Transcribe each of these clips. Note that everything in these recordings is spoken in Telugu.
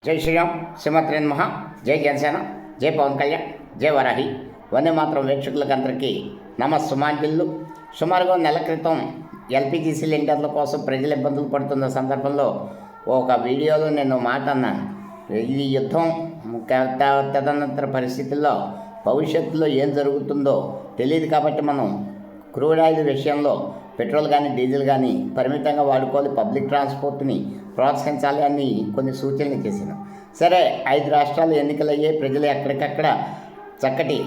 జై శ్రీరామ్, శ్రీమాత్రే నమః. జై జనసేన, జై పవన్ కళ్యాణ్, జై వరాహి. వందే మాత్రం వీక్షకులకు అందరికీ నమస్సుమాంజలు. సుమారుగా నెల క్రితం ఎల్పిజి సిలిండర్ల కోసం ప్రజలు ఇబ్బందులు పడుతున్న సందర్భంలో ఒక వీడియోలో నేను మాట అన్నాను. ఇది యుద్ధం, తదనంతర పరిస్థితుల్లో భవిష్యత్తులో ఏం జరుగుతుందో తెలియదు కాబట్టి మనం క్రూడ్ ఆయిల్ విషయంలో పెట్రోల్ కానీ డీజిల్ కానీ పరిమితంగా వాడుకోవాలి, పబ్లిక్ ట్రాన్స్పోర్ట్ని ప్రోత్సహించాలి అని కొన్ని సూచనలు చేశాను. సరే, 5 రాష్ట్రాలు ఎన్నికలయ్యే ప్రజలు ఎక్కడికక్కడ చక్కటి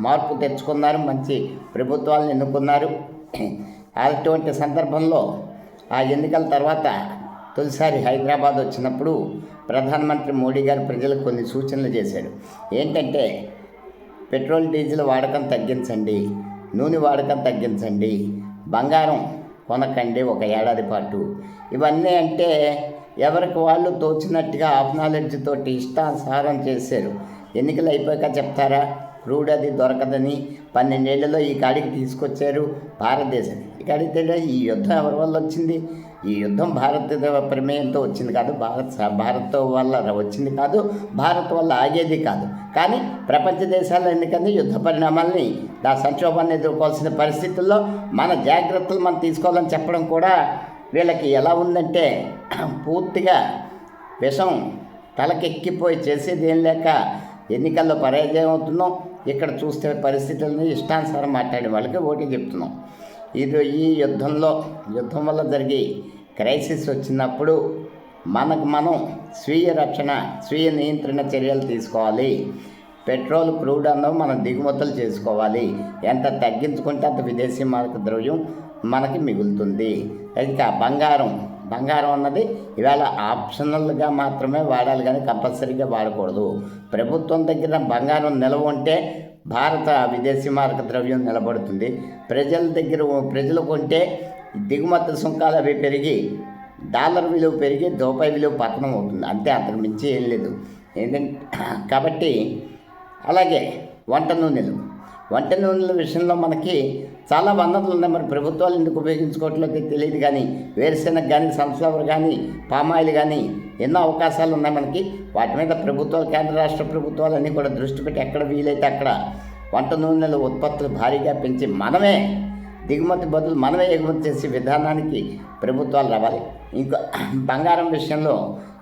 మార్పు తెచ్చుకున్నారు, మంచి ప్రభుత్వాలను ఎన్నుకున్నారు. అటువంటి సందర్భంలో ఆ ఎన్నికల తర్వాత తొలిసారి హైదరాబాద్ వచ్చినప్పుడు ప్రధానమంత్రి మోడీ గారు ప్రజలకు కొన్ని సూచనలు చేశారు. ఏంటంటే, పెట్రోల్ డీజిల్ వాడకం తగ్గించండి, నూనె వాడకం తగ్గించండి, బంగారం కొనకండి 1 ఏడాది పాటు. ఇవన్నీ అంటే ఎవరికి వాళ్ళు తోచినట్టుగా ఆఫ్ నాలెడ్జ్ తోటి ఇష్టానుసారం చేశారు. ఎన్నికలు అయిపోయాక చెప్తారా క్రూడ్ అది దొరకదని 12 ఏళ్లలో ఈ కాడికి తీసుకొచ్చారు భారతదేశాన్ని. ఈ కాడికి ఈ యుద్ధం ఎవరి వల్ల వచ్చింది? ఈ యుద్ధం భారత ప్రమేయంతో వచ్చింది కాదు, భారత్ వల్ల వచ్చింది కాదు, భారత్ వల్ల ఆగేది కాదు. కానీ ప్రపంచ దేశాల్లో ఎందుకంటే యుద్ధ పరిణామాలని, సంక్షోభాన్ని ఎదుర్కోవాల్సిన పరిస్థితుల్లో మన జాగ్రత్తలు మనం తీసుకోవాలని చెప్పడం కూడా వీళ్ళకి ఎలా ఉందంటే, పూర్తిగా విషం తలకెక్కిపోయి చేసేది ఏం లేక ఎన్నికల్లో పరాజయం అవుతున్నాం. ఇక్కడ చూస్తే పరిస్థితులని ఇష్టానుసారం మాట్లాడే వాళ్ళకి ఓటీ చెప్తున్నాం. ఈ యుద్ధం వల్ల జరిగే క్రైసిస్ వచ్చినప్పుడు మనం స్వీయ రక్షణ, స్వీయ నియంత్రణ చర్యలు తీసుకోవాలి. పెట్రోల్, క్రూడ్ అన్నవి మనం దిగుమతులు చేసుకోవాలి. ఎంత తగ్గించుకుంటే అంత విదేశీ మారక ద్రవ్యం మనకి మిగులుతుంది. ఇంకా బంగారం అన్నది ఇవాళ ఆప్షనల్గా మాత్రమే వాడాలి, కానీ కంపల్సరీగా వాడకూడదు. ప్రభుత్వం దగ్గర బంగారం నిలవ ఉంటే భారత విదేశీ మారక ద్రవ్యం నిలబడుతుంది. ప్రజలు కొంటే దిగుమతి సుంకాలు అవి పెరిగి డాలర్ విలువ పెరిగి రూపాయి విలువ పతనం అవుతుంది. అంతే, అంతకు మించి ఏం లేదు. ఏంటంటే కాబట్టి అలాగే వంట నూనెల విషయంలో మనకి చాలా వనరులు ఉన్నాయి. మరి ప్రభుత్వాలు ఎందుకు ఉపయోగించుకోవట్లేదు తెలియదు. కానీ వేరుశెనగ కానీ, సన్ఫ్లవర్ కానీ, పామాయిల్ కానీ ఎన్నో అవకాశాలు ఉన్నాయి మనకి. వాటి మీద ప్రభుత్వాలు, కేంద్ర రాష్ట్ర ప్రభుత్వాలు అన్నీ కూడా దృష్టి పెట్టి ఎక్కడ వీలైతే అక్కడ వంట నూనెల ఉత్పత్తులు భారీగా పెంచి మనమే దిగుమతి బదులు మనమే ఎగుమతి చేసే విధానానికి ప్రభుత్వాలు రావాలి. ఇంకో బంగారం విషయంలో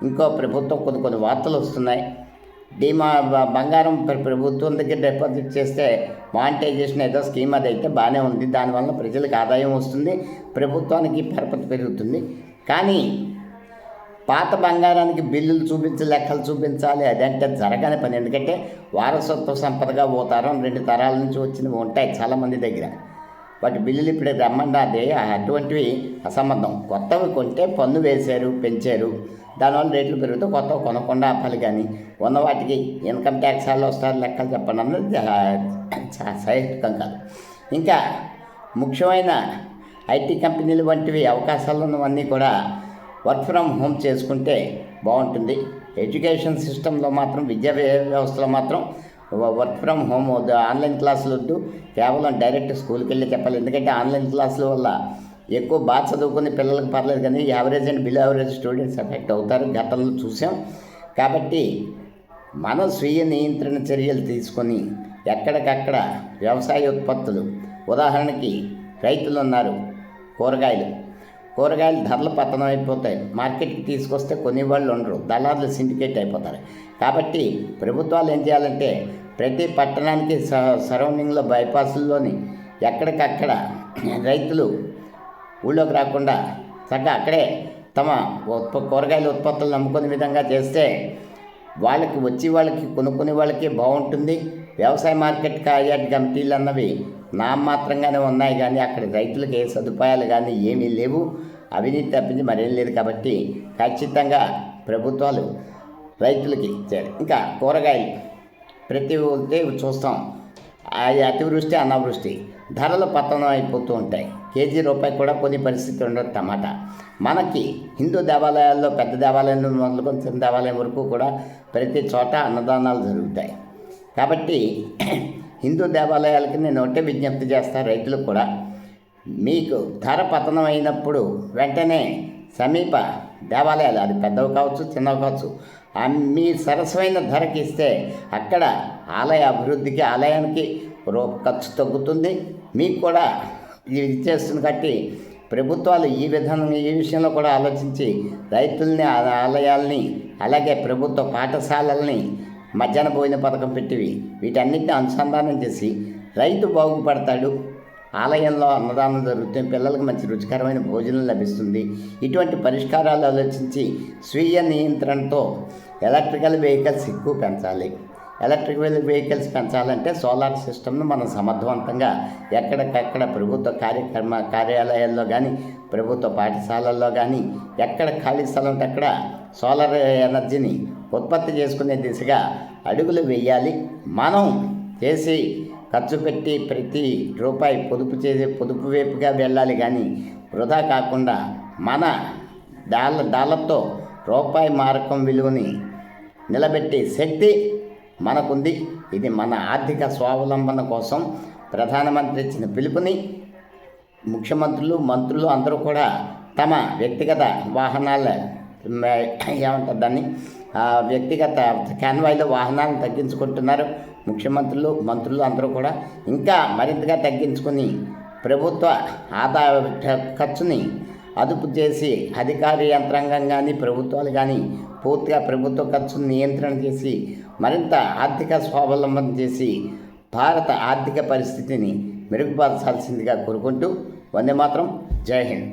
ఇంకో ప్రభుత్వం కొన్ని వార్తలు వస్తున్నాయి. బంగారం ప్రభుత్వం దగ్గర డిపాజిట్ చేస్తే మానిటైజేషన్ ఏదో స్కీమ్ అది అయితే బాగానే ఉంది. దానివల్ల ప్రజలకు ఆదాయం వస్తుంది, ప్రభుత్వానికి పరపతి పెరుగుతుంది. కానీ పాత బంగారానికి బిల్లులు లెక్కలు చూపించాలి, అదంటే జరగని పని. ఎందుకంటే వారసత్వ సంపదగా 2 తరాల నుంచి వచ్చినవి ఉంటాయి చాలామంది దగ్గర. వాటి బిల్లులు ఇప్పుడు రమ్మన్నది అటువంటివి అసంబంధం. కొత్తవి కొంటే పన్ను వేశారు, పెంచారు, దానివల్ల రేట్లు పెరుగుతూ కొత్తవి కొనకుండా ఆపాలి. కానీ ఉన్న వాటికి ఇన్కమ్ ట్యాక్స్ వాళ్ళు వస్తారు లెక్కలు చెప్పండి అన్నది సహేతుకం కాదు. ఇంకా ముఖ్యమైన ఐటీ కంపెనీలు వంటివి అవకాశాలు ఉన్నవన్నీ కూడా వర్క్ ఫ్రమ్ హోమ్ చేసుకుంటే బాగుంటుంది. ఎడ్యుకేషన్ సిస్టంలో మాత్రం, విద్యా వ్యవస్థలో మాత్రం వర్క్ ఫ్రమ్ హోమ్ వద్దు, ఆన్లైన్ క్లాసులు వద్దు, కేవలం డైరెక్ట్ స్కూల్కి వెళ్ళి చెప్పాలి. ఎందుకంటే ఆన్లైన్ క్లాసుల వల్ల ఎక్కువ బాగా చదువుకునే పిల్లలకు పర్లేదు, కానీ average and below average students effect అవుతారు, గతంలో చూసాం. కాబట్టి మనం స్వీయ నియంత్రణ చర్యలు తీసుకొని ఎక్కడికక్కడ వ్యవసాయ ఉత్పత్తులు, ఉదాహరణకి రైతులు ఉన్నారు, కూరగాయలు ధరలు పతనం అయిపోతాయి. మార్కెట్కి తీసుకొస్తే కొనేవాళ్ళు ఉండరు, దళారులు సిండికేట్ అయిపోతారు. కాబట్టి ప్రభుత్వాలు ఏం చేయాలంటే ప్రతి పట్టణానికి సరౌండింగ్లో బైపాసుల్లోని ఎక్కడికక్కడ రైతులు ఊళ్ళోకి రాకుండా చక్కగా అక్కడే తమ కూరగాయల ఉత్పత్తులు నమ్ముకునే విధంగా చేస్తే వాళ్ళకి కొనుక్కునే వాళ్ళకి బాగుంటుంది. వ్యవసాయ మార్కెట్ కార్యాలయ కమిటీలు అన్నవి నామమాత్రంగానే ఉన్నాయి, కానీ అక్కడ రైతులకు ఏ సదుపాయాలు కానీ ఏమీ లేవు. అవినీతి తప్పించి మరేం లేదు. కాబట్టి ఖచ్చితంగా ప్రభుత్వాలు రైతులకి ఇచ్చారు. ఇంకా కూరగాయలు ప్రతి చూస్తాం, అతివృష్టి, అనావృష్టి, ధరలు పతనం అయిపోతూ ఉంటాయి. కేజీ రూపాయి కూడా కొన్ని పరిస్థితి ఉండదు. టమాటా మనకి హిందూ దేవాలయాల్లో, పెద్ద దేవాలయం మొదలుకొని చిన్న దేవాలయం వరకు కూడా ప్రతి చోట అన్నదానాలు జరుగుతాయి. కాబట్టి హిందూ దేవాలయాలకి నేను ఒకటే విజ్ఞప్తి చేస్తాను, రైతులకు కూడా, మీకు ధర పతనం అయినప్పుడు వెంటనే సమీప దేవాలయాలు, అది పెద్దవి కావచ్చు చిన్నవి కావచ్చు, మీ సరసమైన ధరకి ఇస్తే అక్కడ ఆలయ అభివృద్ధికి ఆలయానికి ఖర్చు తగ్గుతుంది. మీకు కూడా ఇది చేస్తుంది కాబట్టి ప్రభుత్వాలు ఈ విషయంలో కూడా ఆలోచించి రైతుల్ని, ఆలయాల్ని, అలాగే ప్రభుత్వ పాఠశాలల్ని మధ్యాహ్న భోజన పథకం పెట్టివి వీటన్నిటిని అనుసంధానం చేసి రైతు బాగుపడతాడు. ఆలయంలో అన్నదానం జరుగుతుంది, పిల్లలకు మంచి రుచికరమైన భోజనం లభిస్తుంది. ఇటువంటి పరిష్కారాలు ఆలోచించి స్వీయ నియంత్రణతో ఎలక్ట్రికల్ వెహికల్స్ ఎక్కువ పెంచాలి. ఎలక్ట్రికల్ వెహికల్స్ పెంచాలంటే సోలార్ సిస్టమ్ను మనం సమర్థవంతంగా ఎక్కడికక్కడ ప్రభుత్వ కార్యాలయాల్లో కానీ, ప్రభుత్వ పాఠశాలల్లో కానీ ఎక్కడ ఖాళీ స్థలం ఉంటే అక్కడ సోలార్ ఎనర్జీని ఉత్పత్తి చేసుకునే దిశగా అడుగులు వేయాలి. మనం చేసి ఖర్చు పెట్టి ప్రతి రూపాయి పొదుపు వైపుగా వెళ్ళాలి, కానీ వృధా కాకుండా మన డాలర్తో రూపాయి మారకం విలువని నిలబెట్టే శక్తి మనకుంది. ఇది మన ఆర్థిక స్వావలంబన కోసం ప్రధానమంత్రి ఇచ్చిన పిలుపుని ముఖ్యమంత్రులు, మంత్రులు అందరూ కూడా తమ వ్యక్తిగత వాహనాల ఏమంటారు దాన్ని వ్యక్తిగత కాన్వాయ్లో వాహనాలను తగ్గించుకుంటున్నారు. ముఖ్యమంత్రులు, మంత్రులు అందరూ కూడా ఇంకా మరింతగా తగ్గించుకొని ప్రభుత్వ ఆదాయ ఖర్చుని అదుపు చేసి అధికార యంత్రాంగం కానీ, ప్రభుత్వాలు కానీ పూర్తిగా ప్రభుత్వ ఖర్చును నియంత్రణ చేసి మరింత ఆర్థిక స్వావలంబన చేసి భారత ఆర్థిక పరిస్థితిని మెరుగుపరచాల్సిందిగా కోరుకుంటూ వందే మాతరం. జై హింద్.